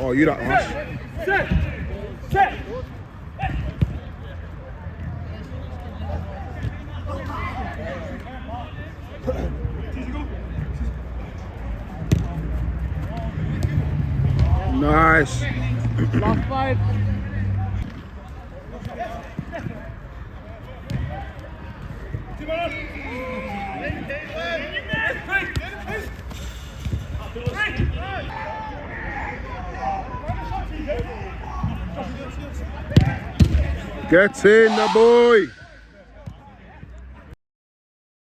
Oh, you don't rush. Nice. Last 5. Get in the boy.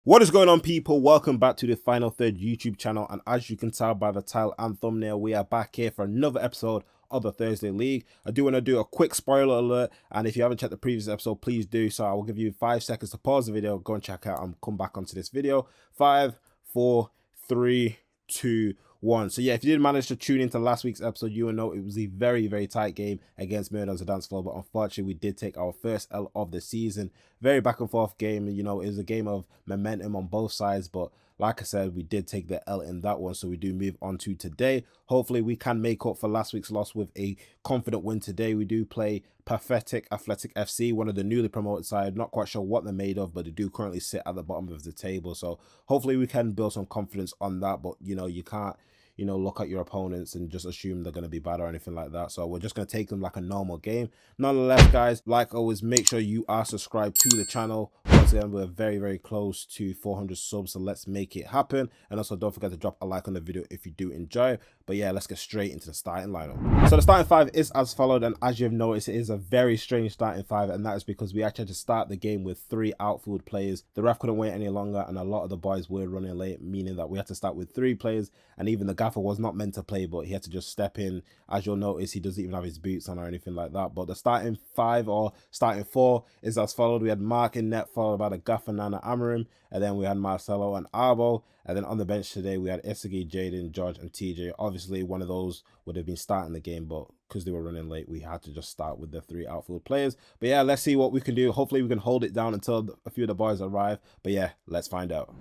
What is going on, people? Welcome back to the Final Third YouTube channel, and as you can tell by the title and thumbnail, we are back here for another episode of the Thursday League. I do want to do a quick spoiler alert, and if you haven't checked the previous episode, please do so. I will give you 5 seconds to pause the video, go and check out, and come back onto this video. 5, 4, 3, 2, 1. So yeah, if you did manage to tune into last week's episode, you will know it was a very, very tight game against Murder's a Dance Floor, but unfortunately we did take our first L of the season. Very back and forth game, you know, it was a game of momentum on both sides, but like I said, we did take the L in that one, so we do move on to today. Hopefully we can make up for last week's loss with a confident win today. We do play Pathetic Athletic FC, one of the newly promoted side. Not quite sure what they're made of, but they do currently sit at the bottom of the table, so hopefully we can build some confidence on that. But you know, you can't, you know, look at your opponents and just assume they're going to be bad or anything like that. So we're just going to take them like a normal game. Nonetheless, guys, like always, make sure you are subscribed to the channel. Once again, we're very, very close to 400 subs, so let's make it happen. And also, don't forget to drop a like on the video if you do enjoy. But yeah, let's get straight into the starting lineup. So the starting 5 is as followed, and as you've noticed, it is a very strange starting 5, and that is because we actually had to start the game with 3 outfield players. The ref couldn't wait any longer, and a lot of the boys were running late, meaning that we had to start with 3 players, and even the gaffer was not meant to play, but he had to just step in. As you'll notice, he doesn't even have his boots on or anything like that. But the starting 5 or starting 4 is as followed. We had Mark in net, followed by the gaffer Nana Amarim, and then we had Marcelo and Arbo, and then on the bench today we had Isagi, Jaden, George and TJ. Obviously one of those would have been starting the game, but because they were running late, we had to just start with the 3 outfield players. But yeah, let's see what we can do. Hopefully we can hold it down until a few of the boys arrive. But yeah, let's find out.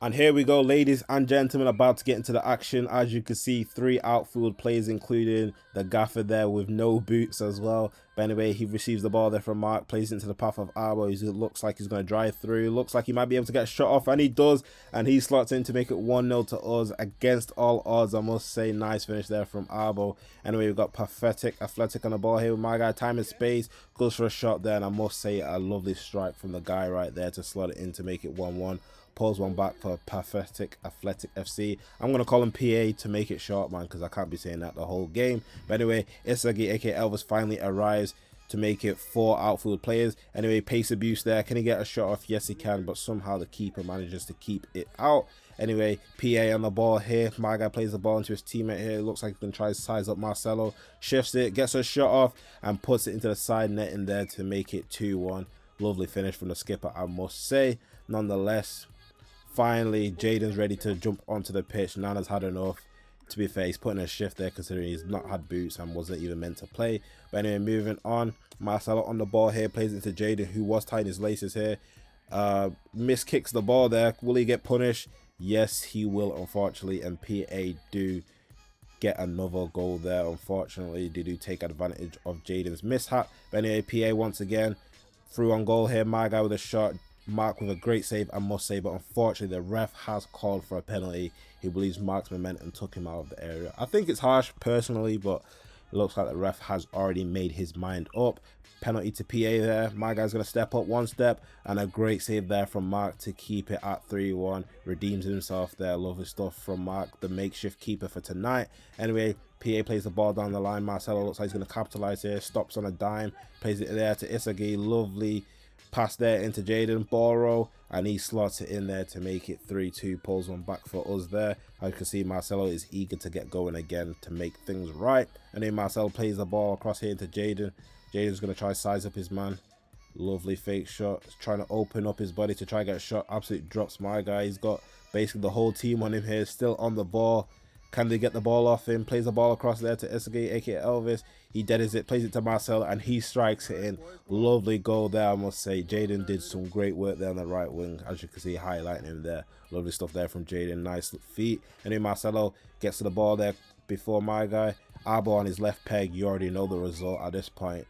And here we go, ladies and gentlemen, about to get into the action. As you can see, 3 outfield players, including the gaffer there with no boots as well. But anyway, he receives the ball there from Mark, plays it into the path of Arbo. He looks like he's going to drive through. Looks like he might be able to get a shot off, and he does. And he slots in to make it 1-0 to us against all odds, I must say. Nice finish there from Arbo. Anyway, we've got Pathetic Athletic on the ball here with my guy. Time and space, goes for a shot there, and I must say a lovely strike from the guy right there to slot it in to make it 1-1. Pulls one back for Pathetic Athletic FC. I'm going to call him PA to make it short, man, because I can't be saying that the whole game. But anyway, Isagi, aka Elvis, finally arrives to make it 4 outfield players. Anyway, pace abuse there. Can he get a shot off? Yes, he can, but somehow the keeper manages to keep it out. Anyway, PA on the ball here. My guy plays the ball into his teammate here. Looks like he can try to size up Marcelo. Shifts it, gets a shot off, and puts it into the side net in there to make it 2-1. Lovely finish from the skipper, I must say. Nonetheless, finally, Jaden's ready to jump onto the pitch. Nana's had enough. To be fair, he's putting a shift there considering he's not had boots and wasn't even meant to play. But anyway, moving on. Marcelo on the ball here, plays into Jaden, who was tying his laces here. Miss kicks the ball there. Will he get punished? Yes, he will, unfortunately. And PA do get another goal there. Unfortunately, they do take advantage of Jaden's mishap. But anyway, PA once again through on goal here. My guy with a shot. Mark with a great save, I must say, but unfortunately the ref has called for a penalty. He believes Mark's momentum took him out of the area. I think it's harsh personally, but it looks like the ref has already made his mind up. Penalty to PA there. My guy's going to step up 1 step, and a great save there from Mark to keep it at 3-1. Redeems himself there. Lovely stuff from Mark, the makeshift keeper for tonight. Anyway, PA plays the ball down the line. Marcelo looks like he's going to capitalize here. Stops on a dime. Plays it there to Isagi. Lovely pass there into Jaden Boro, and he slots it in there to make it 3-2. Pulls one back for us there. As you can see, Marcelo is eager to get going again to make things right. And then Marcelo plays the ball across here into Jaden. Jaden's going to try to size up his man. Lovely fake shot. He's trying to open up his body to try to get a shot. Absolutely drops my guy. He's got basically the whole team on him here. Still on the ball. Can they get the ball off him? Plays the ball across there to Isagi, aka Elvis. He deadens it, plays it to Marcelo, and he strikes it in. Lovely goal there, I must say. Jaden did some great work there on the right wing, as you can see, highlighting him there. Lovely stuff there from Jaden. Nice feet. And then Marcelo gets to the ball there before my guy. Arbo on his left peg. You already know the result at this point.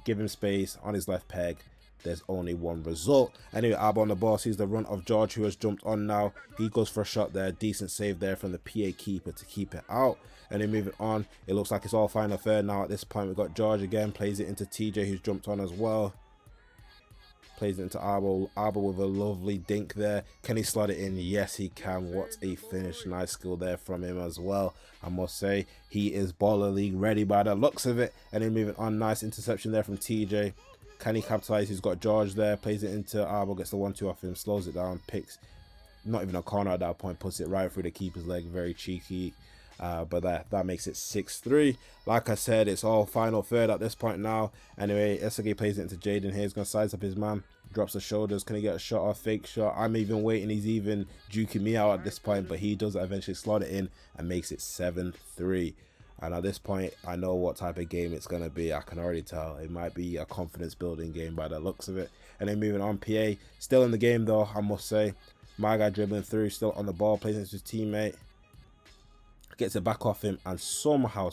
Give him space on his left peg. There's only one result. Anyway, Arbo on the ball sees the run of George, who has jumped on now. He goes for a shot there. Decent save there from the PA keeper to keep it out. And then moving on, it looks like it's all final third now. At this point, we've got George again. Plays it into TJ, who's jumped on as well. Plays it into Arbo. Arbo with a lovely dink there. Can he slot it in? Yes, he can. What a finish. Nice skill there from him as well. I must say, he is baller league ready by the looks of it. And then moving on, nice interception there from TJ. Can he capitalize? He's got George there. Plays it into Arbo. Gets the 1-2 off him. Slows it down. Picks. Not even a corner at that point. Puts it right through the keeper's leg. Very cheeky. But that makes it 6-3. Like I said, it's all final third at this point now. Anyway, Isagi plays it into Jaden here. He's going to size up his man. Drops the shoulders. Can he get a shot or fake shot? I'm even waiting. He's even juking me out at this point. But he does eventually slot it in and makes it 7-3. And at this point, I know what type of game it's going to be. I can already tell. It might be a confidence building game by the looks of it. And then moving on, PA. Still in the game though, I must say. My guy dribbling through. Still on the ball. Plays into his teammate. Gets it back off him, and somehow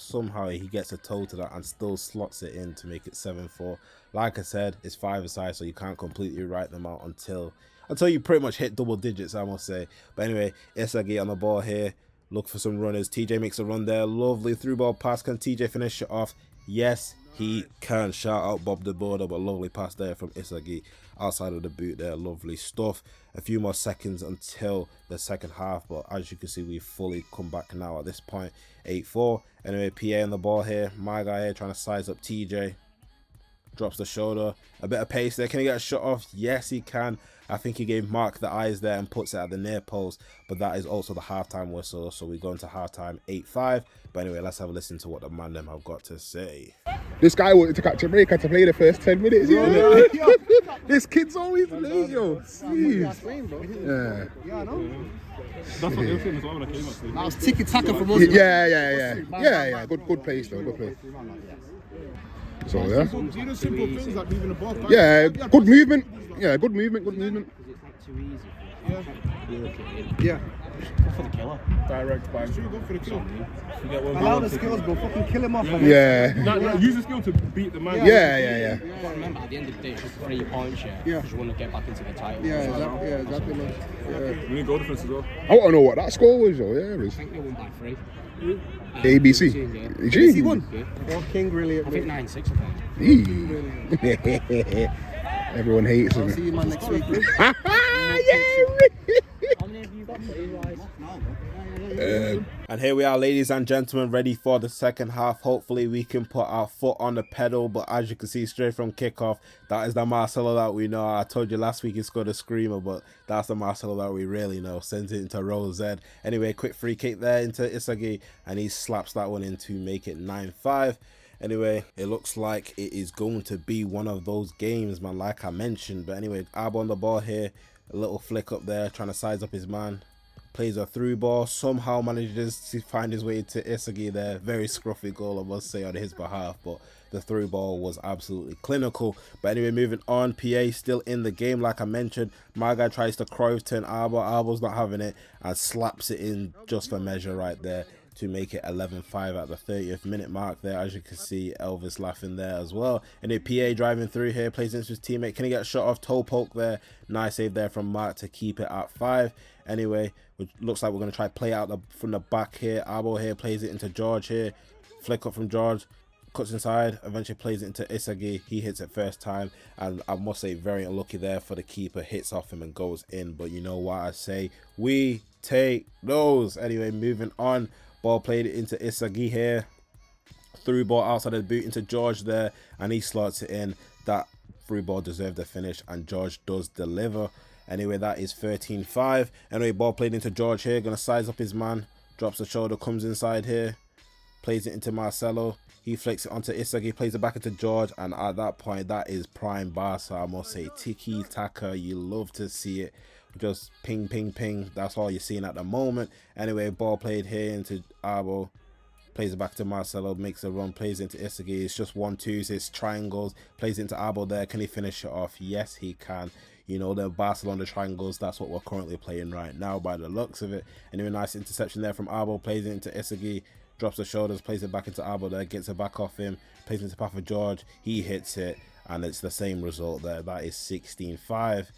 he gets a toe to that and still slots it in to make it 7-4. Like I said, it's 5-a-side, so you can't completely write them out until you pretty much hit double digits, I must say. But anyway, Isagi on the ball here. Look for some runners. TJ makes a run there. Lovely through ball pass. Can TJ finish it off? Yes, he can. Shout out Bob the Border, but lovely pass there from Isagi outside of the boot there. Lovely stuff. A few more seconds until the second half, but as you can see, we've fully come back now at this point. 8-4. Anyway, PA on the ball here. My guy here trying to size up TJ. Drops the shoulder. A bit of pace there. Can he get a shot off? Yes, he can. I think he gave Mark the eyes there and puts it at the near post, but that is also the halftime whistle, so we go into halftime 8-5. But anyway, let's have a listen to what the man them have got to say. This guy wanted to catch a break, had to play the first 10 minutes. Yo. This kid's always late, yo. Yeah. Yeah, I know. That's what they were saying as well when I came, actually. That was tiki-taka from us. Yeah. Good place though, good play. So yeah. Do you know simple things like moving the ball back? Yeah, good movement. Yeah, good movement. Yeah. Go for the killer. Direct bang. Go for the kill. Allow the skills, bro. Fucking kill him off. Yeah. Use the skill to beat the man. Yeah. You've got to remember, at the end of the day, it's just 3 points, because you want to get back into the title. Yeah, exactly. We need goal difference as well. I want to know what that score was, though. Yeah, it I was think they won by 3. ABC. ABC won. Yeah. King really. I think 9-6, I think. Everyone hates him. See you man next week. How many have you got for And here we are, ladies and gentlemen, ready for the second half. Hopefully we can put our foot on the pedal, but as you can see straight from kickoff, that is the Marcelo that we know. I told you last week he scored a screamer, but that's the Marcelo that we really know. Sends it into Roll Z. Anyway, quick free kick there into Isagi, and he slaps that one in to make it 9-5. Anyway, it looks like it is going to be one of those games, man, like I mentioned. But anyway, Arbo on the ball here. A little flick up there, trying to size up his man. Plays a through ball. Somehow manages to find his way to Isagi there. Very scruffy goal, I must say, on his behalf. But the through ball was absolutely clinical. But anyway, moving on. PA still in the game, like I mentioned. My guy tries to Cruyff turn Arbo. Arbo's not having it and slaps it in just for measure right there to make it 11-5 at the 30th minute mark there. As you can see, Elvis laughing there as well. And then PA driving through here, plays into his teammate. Can he get a shot off? Toe poke there. Nice save there from Mark to keep it at 5. Anyway, which looks like we're going to try play out from the back here. Arbo here plays it into George here. Flick up from George. Cuts inside. Eventually plays it into Isagi. He hits it first time. And I must say, very unlucky there for the keeper. Hits off him and goes in. But you know what I say? We take those. Anyway, moving on. Ball played it into Isagi here. Through ball outside of the boot into George there. And he slots it in. That through ball deserved the finish. And George does deliver. Anyway, that is 13-5. Anyway, ball played into George here. Going to size up his man. Drops the shoulder. Comes inside here. Plays it into Marcelo. He flicks it onto Isagi. Plays it back into George. And at that point, that is prime Barca. I must say, tiki-taka. You love to see it. just ping, ping, ping. That's all you're seeing at the moment. Anyway, ball played here into Abo. Plays it back to Marcelo, makes a run, plays into Isagi. It's just 1-2s, it's triangles. Plays into Abo there. Can he finish it off? Yes, he can. You know, the Barcelona triangles, that's what we're currently playing right now by the looks of it. Anyway, nice interception there from Abo. Plays it into Isagi. Drops the shoulders, plays it back into Abo there. Gets it back off him. Plays into Papa George. He hits it. And it's the same result there. That is 16-5.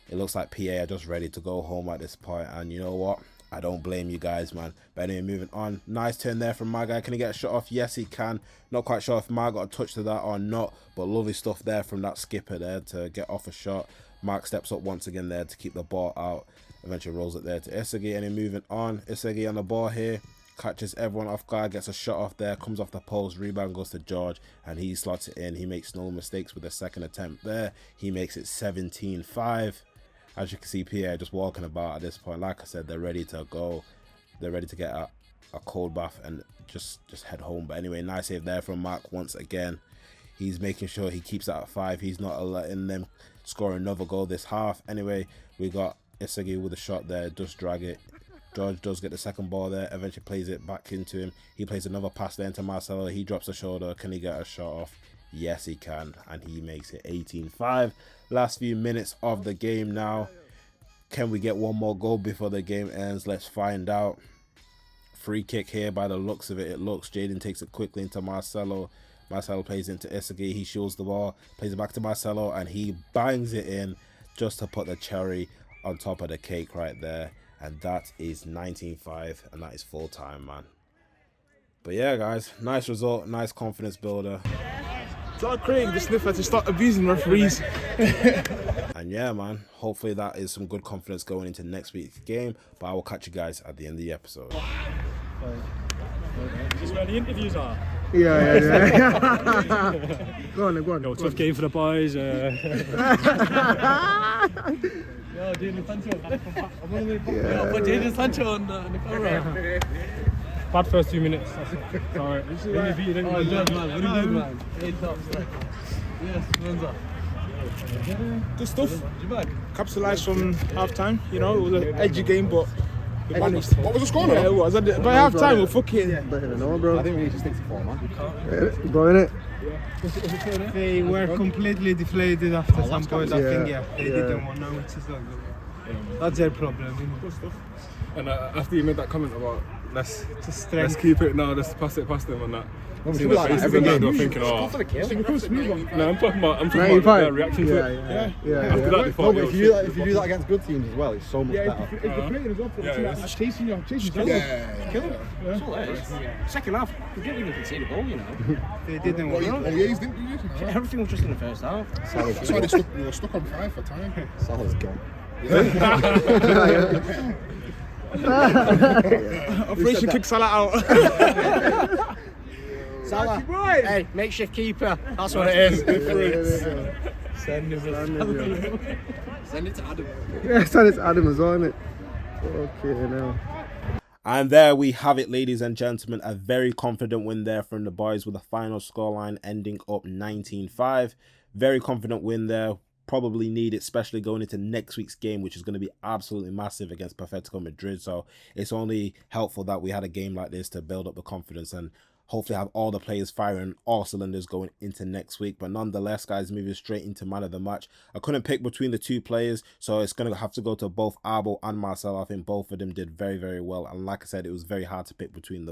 It looks like PA are just ready to go home at this point. And you know what? I don't blame you guys, man. But anyway, moving on. Nice turn there from my guy. Can he get a shot off? Yes, he can. Not quite sure if Mark got a touch to that or not. But lovely stuff there from that skipper there to get off a shot. Mark steps up once again there to keep the ball out. Eventually rolls it there to Isagi. And then moving on. Isagi on the ball here. Catches everyone off guard. Gets a shot off there. Comes off the post. Rebound goes to George. And he slots it in. He makes no mistakes with the second attempt there. He makes it 17-5. As you can see, Pierre just walking about at this point. Like I said, they're ready to go. They're ready to get a cold bath and just head home. But anyway, nice save there from Mark once again. He's making sure he keeps that at 5. He's not letting them score another goal this half. Anyway, we got Isagi with a shot there. Just drag it. George does get the second ball there. Eventually plays it back into him. He plays another pass there into Marcelo. He drops the shoulder. Can he get a shot off? Yes, he can. And he makes it 18-5. Last few minutes of the game now. Can we get one more goal before the game ends? Let's find out. Free kick here by the looks of it. It looks. Jaden takes it quickly into Marcelo. Marcelo plays into Isagi. He shields the ball. Plays it back to Marcelo. And he bangs it in just to put the cherry on top of the cake right there. And that is 19-5. And that is full time, man. But yeah, guys. Nice result. Nice confidence builder. Tell Craig the sniffer to start abusing referees. And yeah, man, hopefully that is some good confidence going into next week's game. But I will catch you guys at the end of the episode. Is this where the interviews are? Yeah. Go on. Yo, tough game for the boys. Yo, Jadon Sancho. Yo, put Jadon Sancho on the camera. Bad first 2 minutes. Sorry. Good man. Very good, man. 8 tops. Yes, Monza. Good stuff. Capitalised from half time. You know, it was an edgy game, but we managed. What was the score now? Yeah, it was. By half time, we're fucking. Don't even know, bro. I think we need to stick to 4, man. Go in it. They were completely deflated after some point. I think, they didn't want to know which is not good. That's their problem. Good stuff. And after you made that comment about let's Strength. keep it now, let's pass it past them and that. we See do the like that faces every and that, game. they're thinking, Go for the kill. no, I'm talking about 95. their reaction to it. Yeah. After that, they No, thought, but yo, if you do that against good teams as well, it's so much better. if they're playing as well, Chasing you. Kill them. That's all that is. Second half, we didn't even concede a goal, you know. They didn't want to. Yeas didn't you? Everything was just in the first half. That's why we were stuck on 5 for time. Salah's gone. Operation kick Salah out. Salah, hey, makeshift keeper. That's what it is. Send it to Adam. Yeah, son, it's Adam as well, isn't it? Okay, now. And there we have it, ladies and gentlemen. A very confident win there from the boys with the final scoreline ending up 19-5. Very confident win there. Probably need it, especially going into next week's game, which is going to be absolutely massive against Atletico Madrid. So it's only helpful that we had a game like this to build up the confidence and hopefully have all the players firing all cylinders going into next week. But nonetheless, guys, moving straight into man of the match. I couldn't pick between the two players, so it's going to have to go to both Abo and Marcelo. I think both of them did very, very well. And like I said, it was very hard to pick between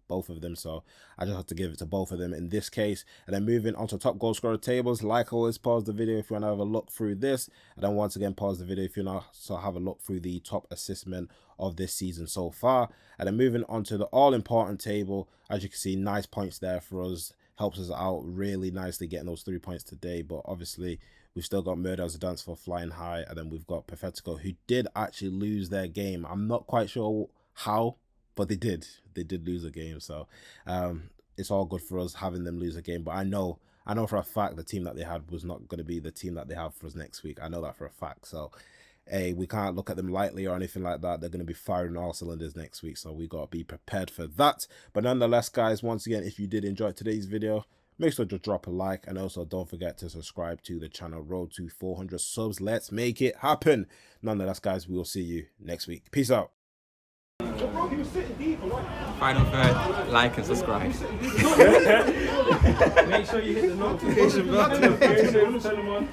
both of them, so I just have to give it to both of them in this case. And then moving on to top goal scorer tables, like always, pause the video if you want to have a look through this, and then once again pause the video if you want to have a look through the top assist men of this season so far. And then moving on to the all-important table, as you can see, nice points there for us, helps us out really nicely getting those 3 points today. But obviously we've still got Murder as a dance for flying high, and then we've got Perfetico, who did actually lose their game. I'm not quite sure how, but they did lose a game. So it's all good for us having them lose a game. But I know for a fact the team that they had was not going to be the team that they have for us next week. I know that for a fact. So hey, we can't look at them lightly or anything like that. They're going to be firing all cylinders next week, so we got to be prepared for that. But nonetheless, guys, once again, if you did enjoy today's video, make sure to drop a like, and also don't forget to subscribe to the channel. Road to 400 subs. Let's make it happen. Nonetheless, guys, we will see you next week. Peace out. Final third, like and subscribe. Make sure you hit the notification button.